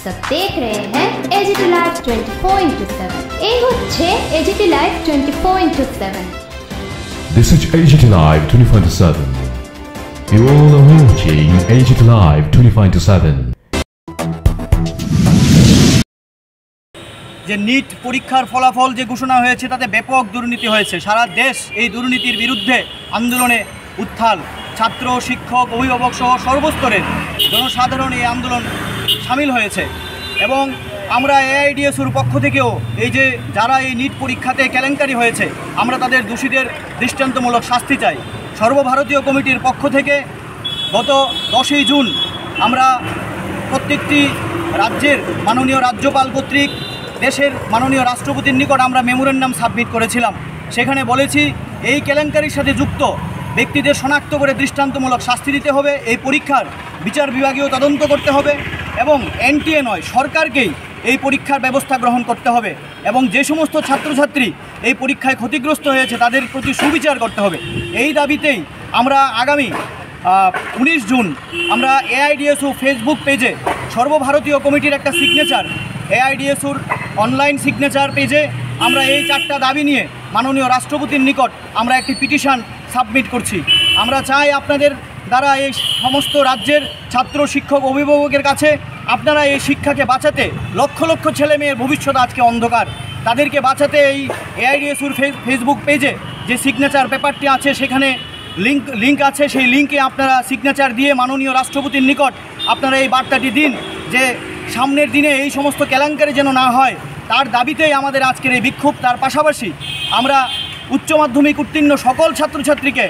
सब देख रहे हैं एजीटी लाइव 24/7 এই হচ্ছে AGT live 24/7 This is AGT Live 24/7. You all are watching AGT Live 24/7. যে নিট পরীক্ষার ফলাফল যে ঘোষণা হয়েছে তাতে ব্যাপক দুর্নীতি হয়েছে। সারা দেশ এই দুর্নীতির বিরুদ্ধে আন্দোলনে উত্থাল। ছাত্র, শিক্ষক, অভিভাবক সহ সর্বস্তরের জনসাধারণ এই আন্দোলন সামিল হয়েছে এবং আমরা এআইডিএসুর পক্ষ থেকেও এই যে যারা এই নিট পরীক্ষাতে কেলেঙ্কারি হয়েছে আমরা তাদের দোষীদের দৃষ্টান্তমূলক শাস্তি চাই। সর্বভারতীয় কমিটির পক্ষ থেকে গত 10ই জুন আমরা প্রত্যেকটি রাজ্যের মাননীয় রাজ্যপাল কর্তৃক দেশের মাননীয় রাষ্ট্রপতির নিকট আমরা মেমোরেন্ডাম সাবমিট করেছিলাম। সেখানে বলেছি এই কেলেঙ্কারির সাথে যুক্ত ব্যক্তিদের শনাক্ত করে দৃষ্টান্তমূলক শাস্তি দিতে হবে, এই পরীক্ষার বিচার বিভাগীয় তদন্ত করতে হবে এবং এনটিএ নয় সরকারকেই এই পরীক্ষার ব্যবস্থা গ্রহণ করতে হবে এবং যে সমস্ত ছাত্রছাত্রী এই পরীক্ষায় ক্ষতিগ্রস্ত হয়েছে তাদের প্রতি সুবিচার করতে হবে। এই দাবিতেই আমরা আগামী 19 জুন আমরা এআইডিএসু ফেসবুক পেজে সর্বভারতীয় কমিটির একটা সিগনেচার এআইডিএসুর অনলাইন সিগনেচার পেজে আমরা এই 4টা দাবি নিয়ে মাননীয় রাষ্ট্রপতির নিকট আমরা একটি পিটিশন সাবমিট করছি। আমরা চাই আপনাদের দ্বারা এই সমস্ত রাজ্যের ছাত্র, শিক্ষক, অভিভাবকের কাছে আপনারা এই শিক্ষাকে বাঁচাতে লক্ষ লক্ষ ছেলে মেয়ের ভবিষ্যৎ আজকে অন্ধকার, তাদেরকে বাঁচাতে এই এআইডিএসুর ফেসবুক পেজে যে সিগনেচার পেপারটি আছে সেখানে লিঙ্ক আছে, সেই লিঙ্কে আপনারা সিগনেচার দিয়ে মাননীয় রাষ্ট্রপতির নিকট আপনারা এই বার্তাটি দিন যে সামনের দিনে এই সমস্ত কেলেঙ্কারি যেন না হয়। তার দাবিতেই আমাদের আজকের এই বিক্ষোভ। তার পাশাপাশি আমরা উচ্চ মাধ্যমিক উত্তীর্ণ সকল ছাত্রছাত্রীকে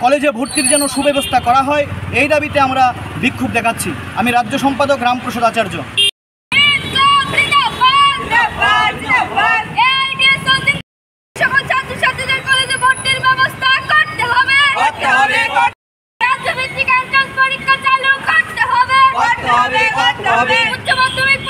কলেজে ভর্তির যেন সুব্যবস্থা করা হয়, এই দাবিতে আমরা বিক্ষোভ দেখাচ্ছি। আমি রাজ্য সম্পাদক রামপ্রসাদ আচার্য। উচ্চ মাধ্যমিক